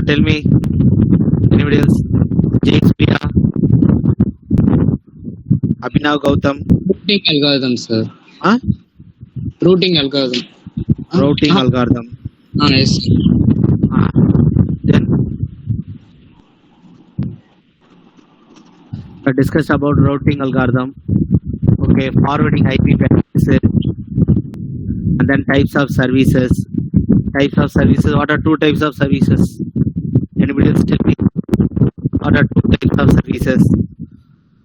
tell me. Anybody else? James Priya, Abhinav Gautam. Routing algorithm, sir. Huh? Routing algorithm. Routing algorithm. Yes. Then I discussed about routing algorithm. Okay, forwarding IP packets, and then types of services. Types of services. What are two types of services? Anybody else tell me? What are two types of services?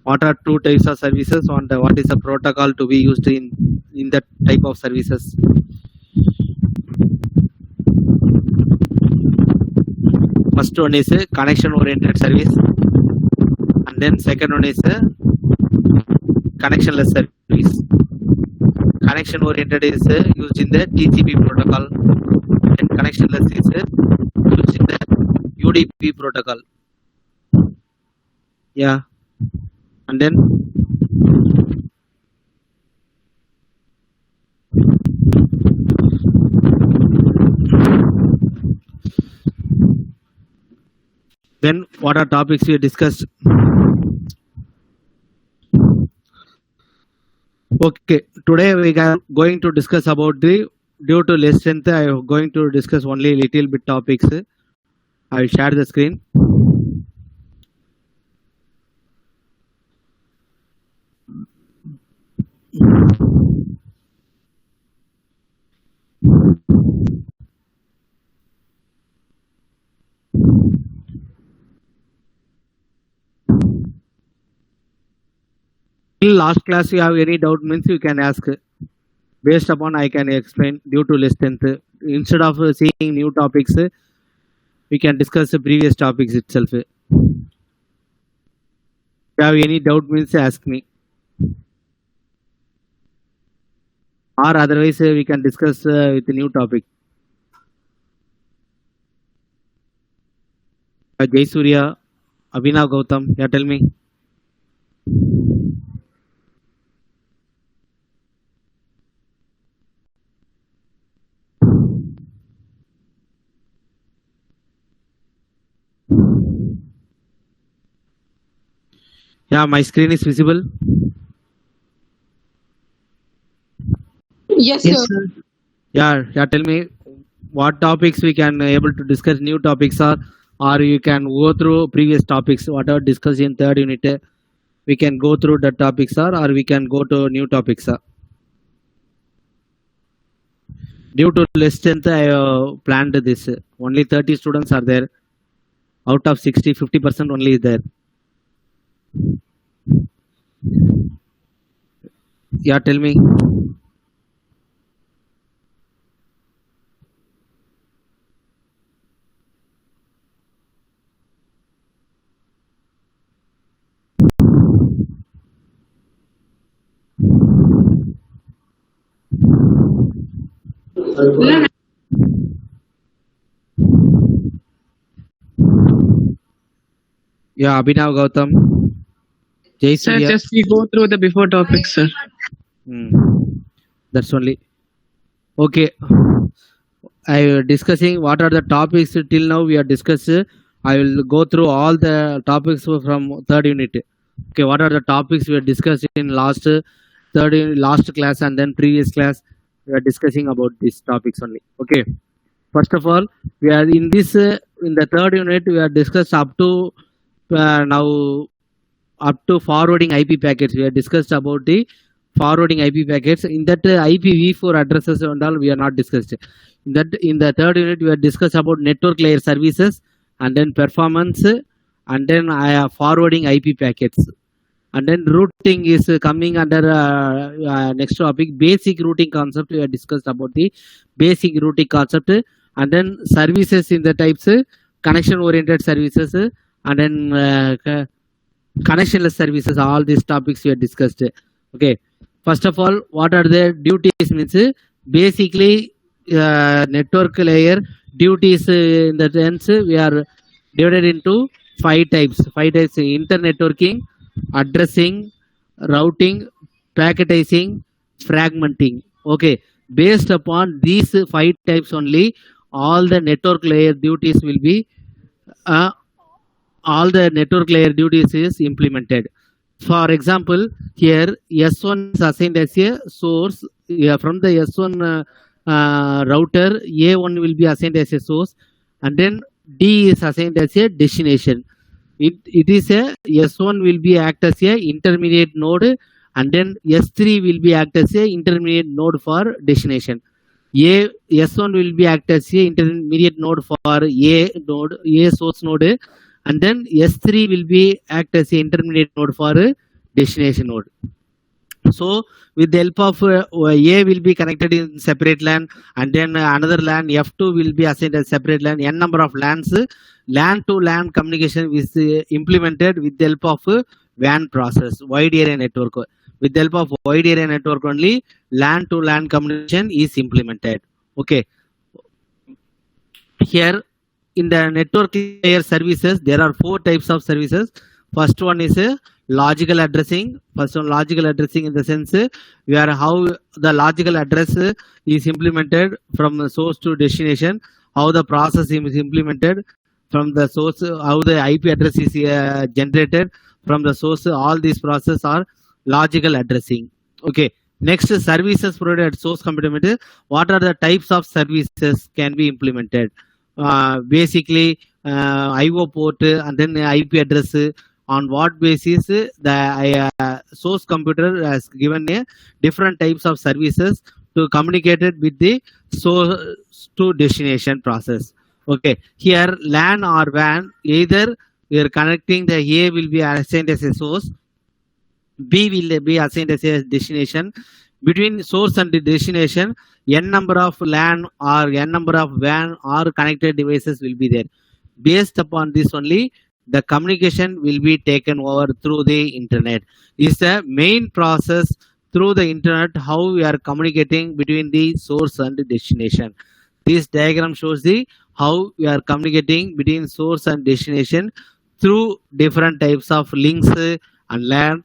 What are two types of services? What is the protocol to be used in that type of services? First one is a connection oriented service, and then second one is a connectionless service. Connection oriented is used in the TCP protocol, and connectionless is used in the UDP protocol. Yeah, and then what are topics we discussed? Okay, today we are going to discuss about the, due to less strength, I am going to discuss only little bit topics. I will share the screen. Till last class, you have any doubt means you can ask. Based upon I can explain due to less strength. Instead of seeing new topics, we can discuss the previous topics itself. If you have any doubt means ask me. Or otherwise we can discuss with the new topic. Jay Surya, Abhinav Gautam, yeah, tell me. Yeah, my screen is visible. Yes, sir. Yeah, tell me what topics we can able to discuss. New topics or you can go through previous topics, whatever discussed in third unit. We can go through the topics or we can go to new topics. Due to less strength, I planned this. Only 30 students are there. Out of 60, 50% only is there. Yeah, tell me. Yeah, Abhinav Gautam. Jay Sir, Surya. just we go through the before topics, sir. That's only. Okay. I discussing what are the topics till now we are discussed. I will go through all the topics from third unit. Okay, what are the topics we are discussed in last class and then previous class? We are discussing about these topics only. Okay. First of all, we are in this in the third unit we are discussed up to now up to forwarding IP packets. We have discussed about the forwarding IP packets. In that IPv4 addresses and all we are not discussed. In the third unit we have discussed about network layer services and then performance and then forwarding IP packets. And then routing is coming under next topic. Basic routing concept we have discussed about the basic routing concept and then services in the types connection oriented services and then connectionless services. All these topics we have discussed. Okay, first of all, what are their duties means basically network layer duties in the sense we are divided into five types. Internetworking, addressing, routing, packetizing, fragmenting. Okay, based upon these five types only all the network layer duties will be all the network layer duties is implemented. For example, here S1 is assigned as a source. From the S1 router, A1 will be assigned as a source, and then D is assigned as a destination. It is a S1 will be act as a intermediate node, and then S3 will be act as a intermediate node for destination. S1 will be act as a intermediate node for A source node, and then S3 will be act as a intermediate node for destination node. So with the help of A will be connected in separate LAN, and then another LAN F2 will be assigned as separate LAN. N number of LANs, LAN to LAN communication is implemented with the help of WAN process, wide area network. With the help of wide area network only, LAN to LAN communication is implemented. Okay. Here in the network layer services, there are 4 types of services. First one is logical addressing. First one, logical addressing in the sense where how the logical address is implemented from source to destination, how the process is implemented from the source, how the IP address is generated from the source. All these processes are logical addressing. Okay. Next, services provided at source computer. What are the types of services can be implemented? Basically, IO port and then IP address. On what basis the source computer has given a different types of services to communicate it with the source to destination process. Okay, here LAN or WAN, either we are connecting the A will be assigned as a source, B will be assigned as a destination. Between source and the destination, n number of LAN or n number of WAN or connected devices will be there. Based upon this only, the communication will be taken over through the internet. Is the main process through the internet how we are communicating between the source and the destination. This diagram shows the how we are communicating between source and destination through different types of links and LAN,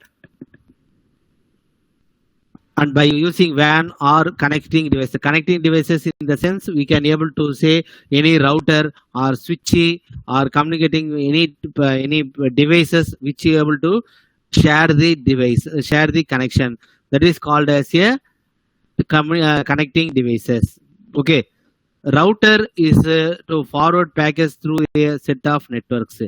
and by using WAN or connecting devices. Connecting devices in the sense we can able to say any router or switch or communicating any devices which you able to share the device, share the connection. That is called as a connecting devices. Okay. Router is to forward packets through a set of networks.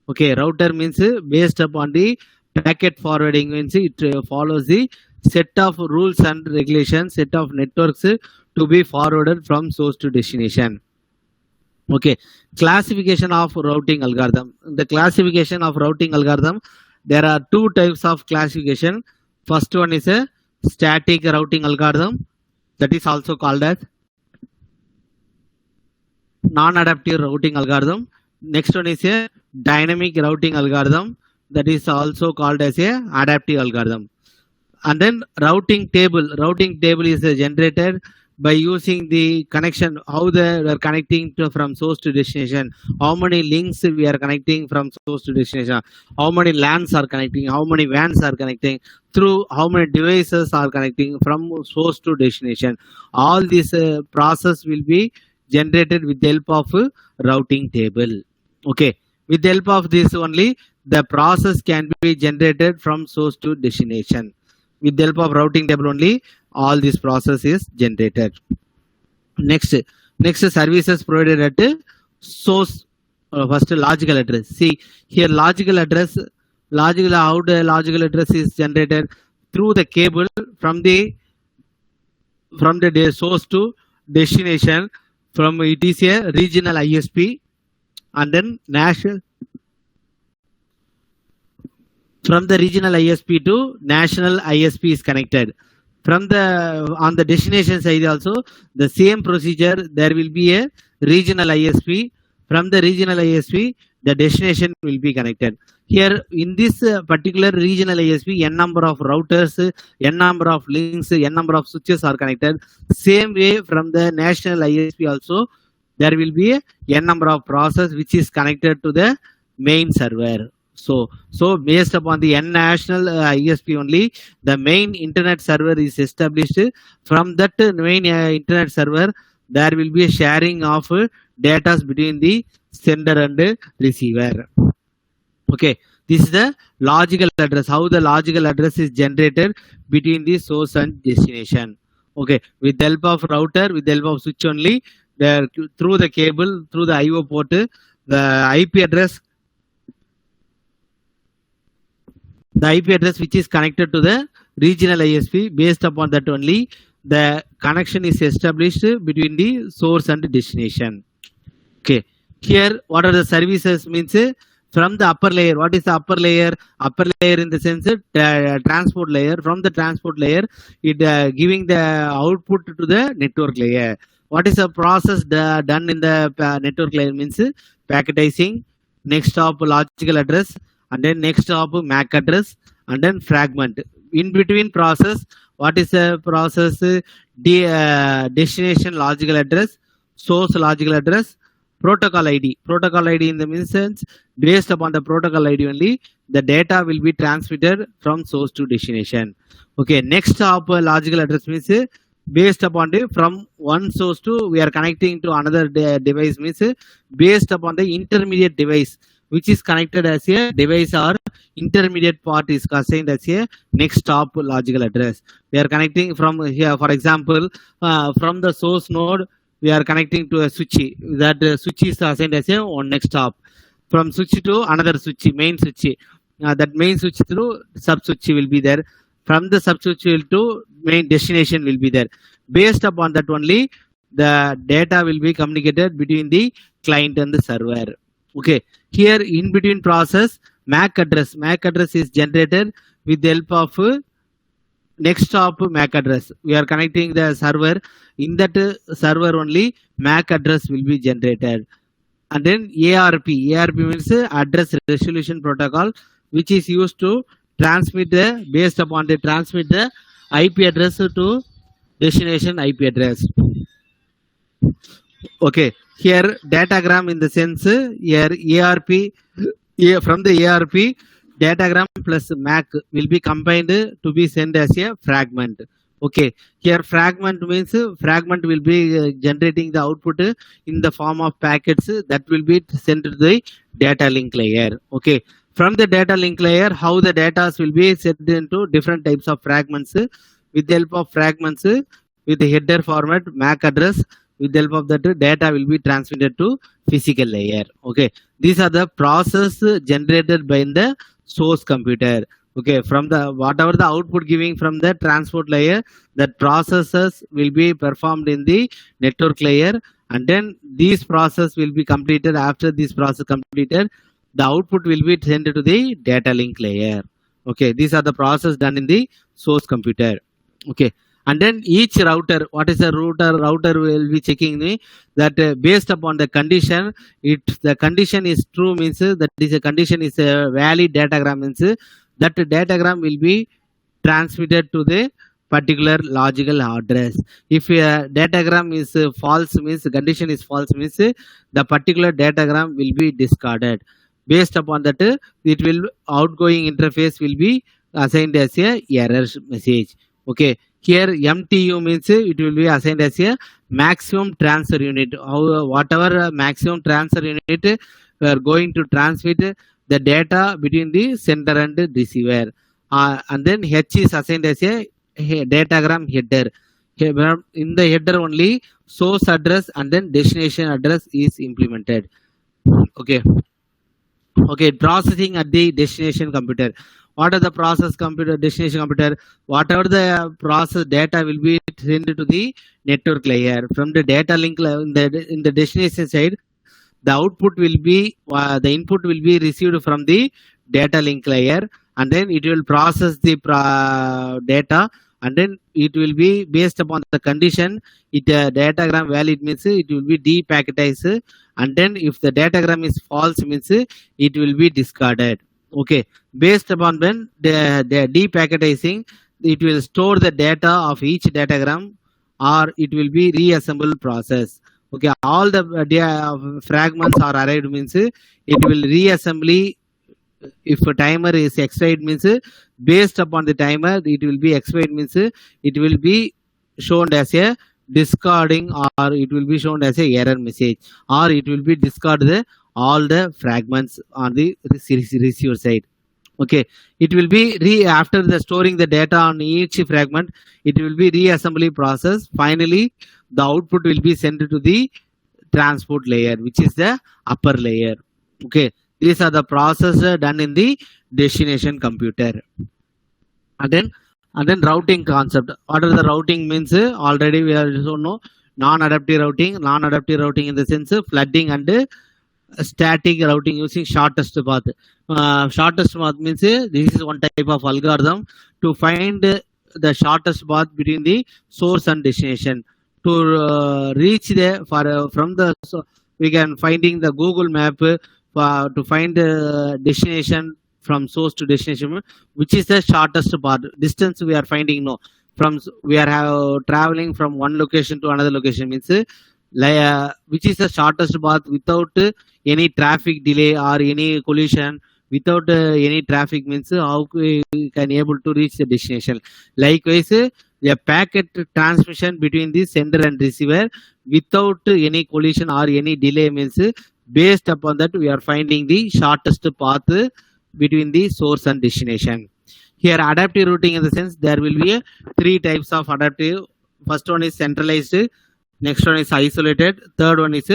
Okay. Router means based upon the packet forwarding means it follows the set of rules and regulations, set of networks to be forwarded from source to destination. Okay, classification of routing algorithm. The classification of routing algorithm, there are 2 types of classification. First one is a static routing algorithm, that is also called as non-adaptive routing algorithm. Next one is a dynamic routing algorithm, that is also called as a adaptive algorithm. And then routing table is generated by using the connection, how we are connecting from source to destination, how many links we are connecting from source to destination, how many LANs are connecting, how many WANs are connecting, through how many devices are connecting from source to destination. All this process will be generated with the help of routing table. Okay, with the help of this only the process can be generated from source to destination. With the help of routing table only all this process is generated. Next services provided at source. First logical address. See here logical address, how the logical address is generated through the cable from the source to destination. From it is a regional ISP and then national. From the regional ISP to national ISP is connected. From on the destination side also the same procedure, there will be a regional ISP. From the regional ISP the destination will be connected. Here in this particular regional ISP, n number of routers, n number of links, n number of switches are connected. Same way from the national ISP also there will be a n number of process which is connected to the main server. So based upon the N national ISP only, the main internet server is established. From that main internet server, there will be a sharing of data between the sender and receiver. Okay, this is the logical address. How the logical address is generated between the source and destination. Okay, with the help of router, with the help of switch only, there through the cable, through the I/O port, the IP address which is connected to the regional ISP, based upon that only the connection is established between the source and destination. Okay, here what are the services means from the upper layer. What is the upper layer? Upper layer in the sense transport layer. From the transport layer, it giving the output to the network layer. What is the process done in the network layer means packetizing, next stop logical address, and then next stop MAC address, and then fragment. In between process, what is the process? Destination logical address, source logical address, protocol ID. Protocol ID in the sense, based upon the protocol ID only, the data will be transmitted from source to destination. Okay, next stop logical address means based upon the from one source to we are connecting to another device means based upon the intermediate device which is connected as a device or intermediate part is assigned as a next stop logical address. We are connecting from here, for example, from the source node we are connecting to a switch. That switch is assigned as a on next stop. From switch to another switch, main switch. That main switch through sub switch will be there. From the sub switch to main destination will be there. Based upon that only, the data will be communicated between the client and the server. Okay, here in between process, MAC address is generated with the help of next stop MAC address. We are connecting the server. In that server only, MAC address will be generated. And then ARP means address resolution protocol, which is used to transmit based upon the transmit the IP address to destination IP address. Okay, here datagram in the sense here ARP from the ARP datagram plus MAC will be combined to be sent as a fragment. Okay, here fragment means fragment will be generating the output in the form of packets that will be sent to the data link layer. Okay, from the data link layer, how the data will be set into different types of fragments. With the help of fragments, with the header format, MAC address, with the help of that data will be transmitted to physical layer. Okay, these are the process generated by the source computer. Okay, from the whatever the output giving from the transport layer, that processes will be performed in the network layer, and then these process will be completed. After this process completed, the output will be sent to the data link layer. Okay, these are the process done in the source computer. Okay, and then each router, what is the router will be checking that based upon the condition, if the condition is true means that is a condition is a valid datagram means that datagram will be transmitted to the particular logical address. If a datagram is false means condition is false means the particular datagram will be discarded. Based upon that, it will outgoing interface will be assigned as a error message. Okay, here MTU means it will be assigned as a maximum transfer unit. Whatever maximum transfer unit we are going to transmit the data between the sender and the receiver. And then H is assigned as a datagram header. In the header only source address and then destination address is implemented. Okay. Okay, processing at the destination computer. What are the process computer, destination computer? Whatever the process data will be sent to the network layer. From the data link in the destination side, the output will be the input will be received from the data link layer, and then it will process the data, and then it will be based upon the condition. It datagram valid means it will be depacketized, and then if the datagram is false means it will be discarded. Okay, based upon when the depacketizing, it will store the data of each datagram, or it will be reassemble process. Okay, all the fragments are arrived means it will reassembly. If a timer is expired means based upon the timer it will be expired means it will be shown as a discarding, or it will be shown as a error message, or it will be discard all the fragments on the receiver side. Okay, it will be after the storing the data on each fragment, it will be reassembly process. Finally, the output will be sent to the transport layer, which is the upper layer. Okay, these are the process done in the destination computer. And then routing concept. What are the routing means? Already we have shown, no, non-adaptive routing in the sense flooding and static routing using shortest path. Shortest path means this is one type of algorithm to find the shortest path between the source and destination. To reach the from the, so we can finding the Google map to find the destination from source to destination, which is the shortest path. Distance we are finding, no, from we are traveling from one location to another location means which is the shortest path without any traffic delay or any collision, without any traffic means how we can able to reach the destination. Likewise, a packet transmission between the sender and receiver without any collision or any delay means based upon that we are finding the shortest path between the source and destination. Here adaptive routing in the sense there will be three types of adaptive. First one is centralized, next one is isolated, third one is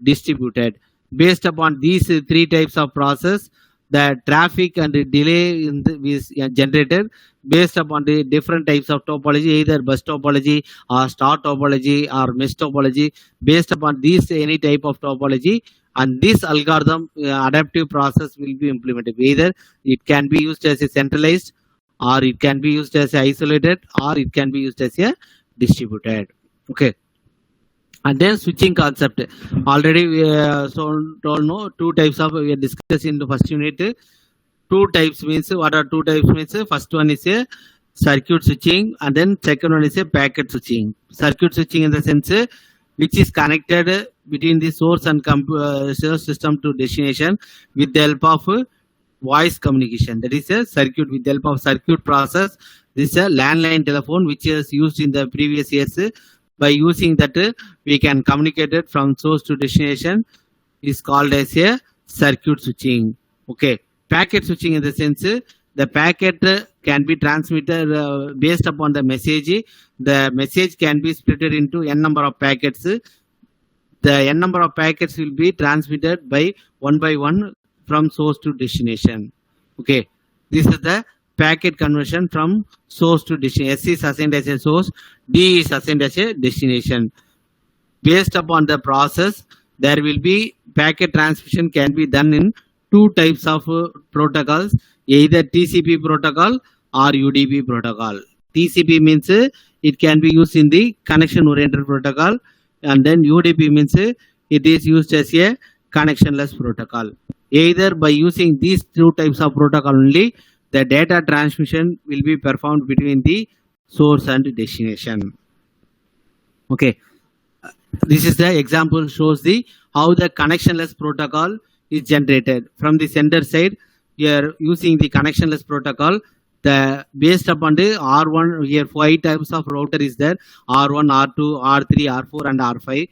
distributed. Based upon these three types of process, the traffic and the delay is generated based upon the different types of topology, either bus topology or star topology or mesh topology. Based upon these any type of topology, and this algorithm adaptive process will be implemented. Either it can be used as a centralized, or it can be used as a isolated, or it can be used as a distributed. Okay. And then switching concept. Already we told, no, two types of we are discussing in the first unit. Two types means what are two types means? First one is a circuit switching, and then second one is a packet switching. Circuit switching in the sense which is connected between the source and system to destination with the help of voice communication. That is a circuit with the help of circuit process. This is a landline telephone which is used in the previous years. By using that, we can communicate it from source to destination. Is called as a circuit switching. Okay, packet switching in the sense the packet can be transmitted based upon the message. The message can be split into n number of packets. The n number of packets will be transmitted by one from source to destination. Okay, this is the packet conversion from source to destination. S is assigned as a source, D is assigned as a destination. Based upon the process, there will be packet transmission can be done in two types of protocols, either TCP protocol or UDP protocol. TCP means it can be used in the connection oriented protocol, and then UDP means it is used as a connectionless protocol. Either by using these two types of protocol only, the data transmission will be performed between the source and destination. Okay, this is the example shows the how the connectionless protocol is generated from the sender side. We are using the connectionless protocol. The based upon the R1 here 5 types of router is there: R1, R2, R3, R4, and R5.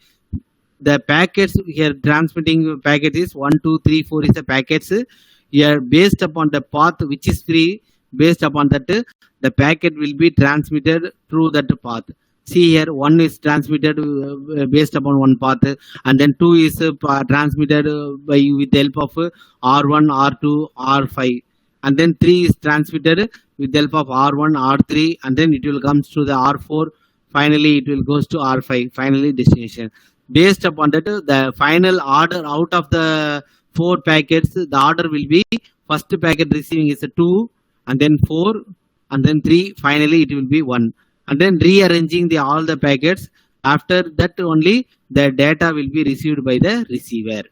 The packets here transmitting packet is 1, 2, 3, 4 is the packets. Here based upon the path which is free, based upon that the packet will be transmitted through that path. See here 1 is transmitted based upon one path, and then 2 is transmitted by with the help of R1, R2, R5, and then 3 is transmitted with the help of R1, R3, and then it will comes to the R4. Finally, it will goes to R5. Finally, destination. Based upon that, the final order out of the 4 packets, the order will be first packet receiving is a 2, and then 4, and then 3. Finally, it will be 1, and then rearranging the all the packets. After that, only the data will be received by the receiver.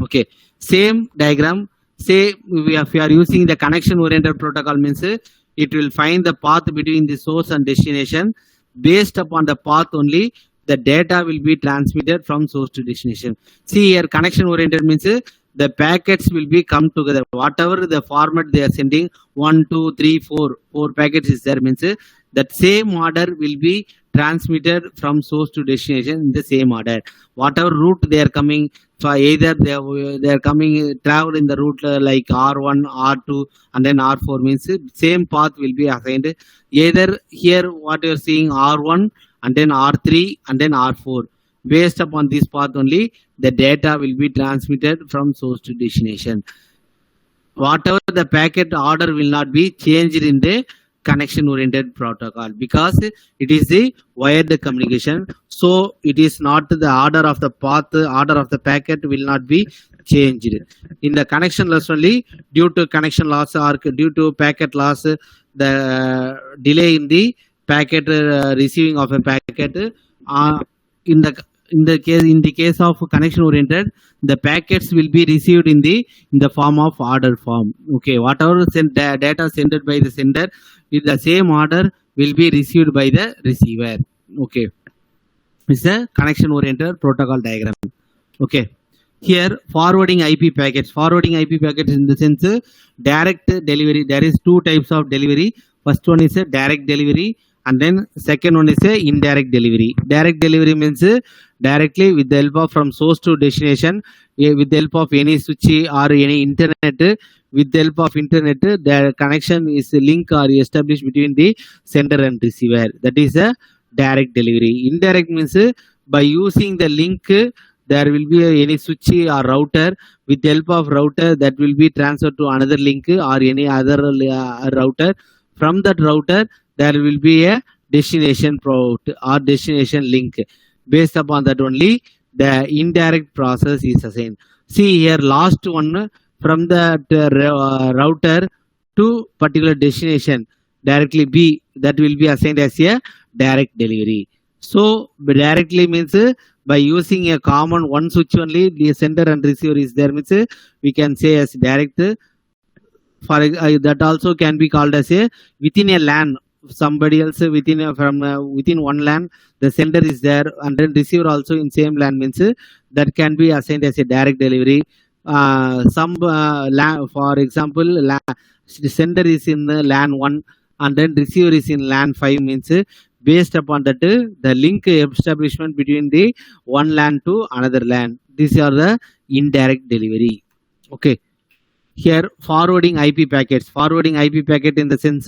Okay, same diagram. Say if we are using the connection oriented protocol means it will find the path between the source and destination. Based upon the path only, the data will be transmitted from source to destination. See here, connection oriented means the packets will be come together. Whatever the format they are sending, 1, 2, 3, 4 packets is there means that same order will be transmitted from source to destination in the same order. Whatever route they are coming, for either they are coming travel in the route like R1, R2, and then R4 means same path will be assigned. Either here what you are seeing R1 and then R3 and then R4. Based upon this path only, the data will be transmitted from source to destination. Whatever the packet order will not be changed in the connection oriented protocol because it is the wired communication. So it is not the order of the path, order of the packet will not be changed. In the connection loss only, due to connection loss or due to packet loss, the delay in the packet receiving of a packet in the case of connection oriented, the packets will be received in the form of order form. Okay, whatever data sent by the sender with the same order will be received by the receiver. Okay, it's a connection oriented protocol diagram. Okay, here forwarding IP packets. Forwarding IP packets in the sense direct delivery. There is two types of delivery. First one is a direct delivery, and then second one is a indirect delivery. Direct delivery means directly with the help of from source to destination, with the help of any switch or any internet. With the help of internet, the connection is link or established between the sender and receiver. That is a direct delivery. Indirect means by using the link, there will be any switch or router. With the help of router, that will be transferred to another link or any other router. From that router, there will be a destination port or destination link. Based upon that only, the indirect process is assigned. See here, last one from the router to particular destination directly B, that will be assigned as a direct delivery. So directly means by using a common one switch only, the sender and receiver is there means we can say as direct. For that also can be called as a within a LAN. Somebody else within one LAN, the sender is there, and then receiver also in same LAN means that can be assigned as a direct delivery. Some LAN, for example, the sender is in the LAN 1 and then receiver is in LAN 5 means based upon that the link establishment between the one LAN to another LAN. These are the indirect delivery. Okay. Here forwarding IP packets. Forwarding IP packet in the sense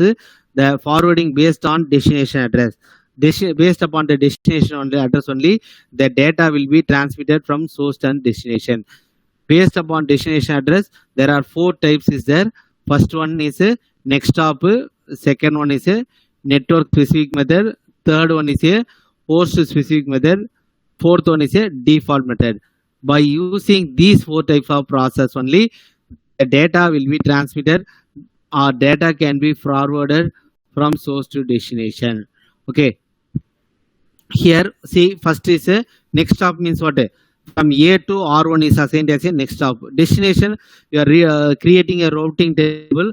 the forwarding based on destination address. Based upon the destination on the address only, the data will be transmitted from source and destination. Based upon destination address, there are four types is there. First one is a next hop, second one is a network specific method, third one is a host specific method, fourth one is a default method. By using these four types of process only, the data will be transmitted or data can be forwarded from source to destination. Okay. Here, see, first is a next hop means what? From A to R1 is assigned as a next hop. Destination, you are creating a routing table.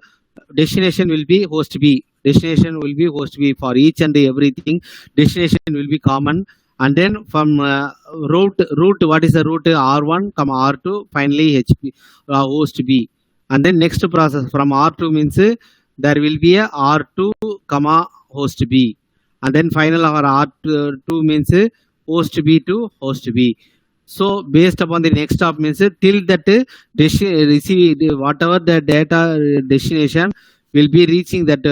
Destination will be host B. Destination will be host B for each and everything. Destination will be common. And then from route, what is the route? R1, R2, finally HP, host B. And then next process from R2 means there will be a R2, host B. And then final our R2 means host B to host B. So based upon the next stop means till that receive whatever the data destination will be reaching that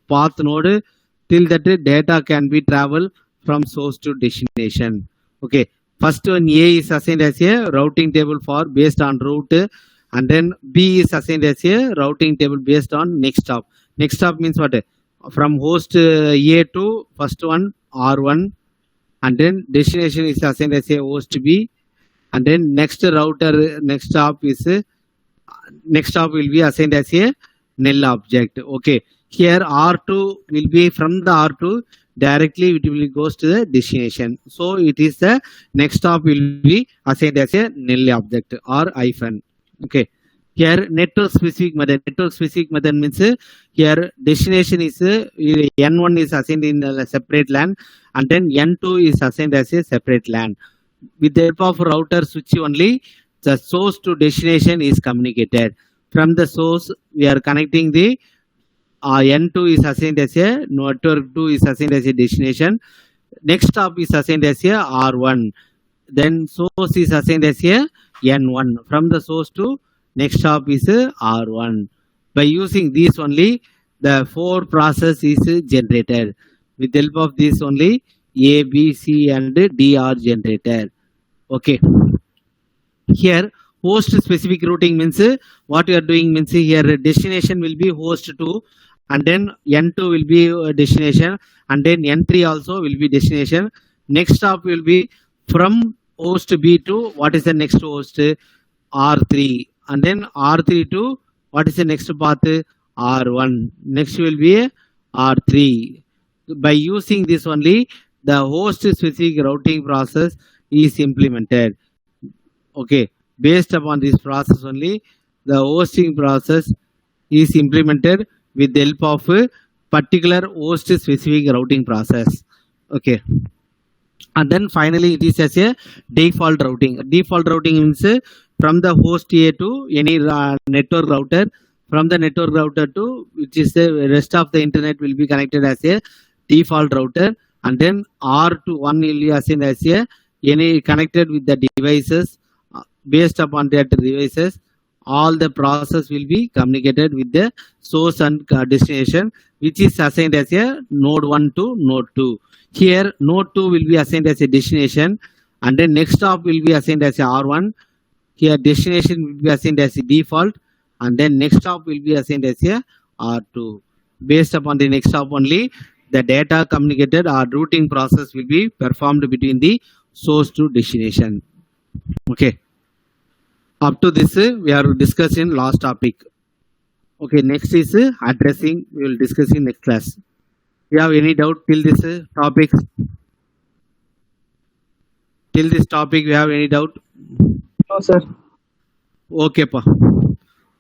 path node, till that data can be travel from source to destination. Okay, first one A is assigned as a routing table for based on route, and then B is assigned as a routing table based on next stop. Next stop means what? From host A to first one R1, and then destination is assigned as a host B, and then next router next stop is next stop will be assigned as a null object. Okay, here R2 will be from the R2 directly it will goes to the destination. So it is the next stop will be assigned as a null object or hyphen. Okay. Here network specific method. Network specific method means here destination is N1 is assigned in a separate LAN, and then N2 is assigned as a separate LAN. With the help of router switch only, the source to destination is communicated. From the source, we are connecting the N2 is assigned as a network 2 is assigned as a destination. Next hop is assigned as a R1. Then source is assigned as a N1. From the source to next hop is a R1. By using these only, the 4 process is generated. With the help of this only, A, B, C and D are generated. Okay. Here host specific routing means what you are doing means here destination will be host 2 and then N2 will be destination and then N3 also will be destination. Next stop will be from host B to what is the next host R3 and then R3 to what is the next path R1. Next will be R3. By using this only, the host specific routing process is implemented. Okay, based upon this process only, the hosting process is implemented with the help of a particular host specific routing process. Okay, and then finally it is as a default routing. Default routing means from the host A to any network router, from the network router to which is the rest of the internet will be connected as a default router, and then R2 one will be assigned as a any connected with the devices. Based upon that devices, all the process will be communicated with the source and destination, which is assigned as a node 1 to node 2. Here node 2 will be assigned as a destination and then next stop will be assigned as a R1. Here destination will be assigned as a default and then next stop will be assigned as a R2. Based upon the next stop only, the data communicated or routing process will be performed between the source to destination. Okay. Up to this, we are discussing last topic. Okay, next is addressing. We will discuss in next class. You have any doubt till this topic? Till this topic, we have any doubt? No, sir. Okay, pa.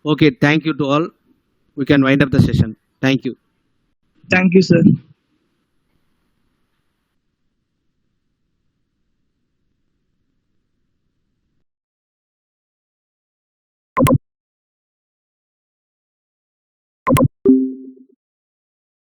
Okay, thank you to all. We can wind up the session. Thank you. Thank you, sir.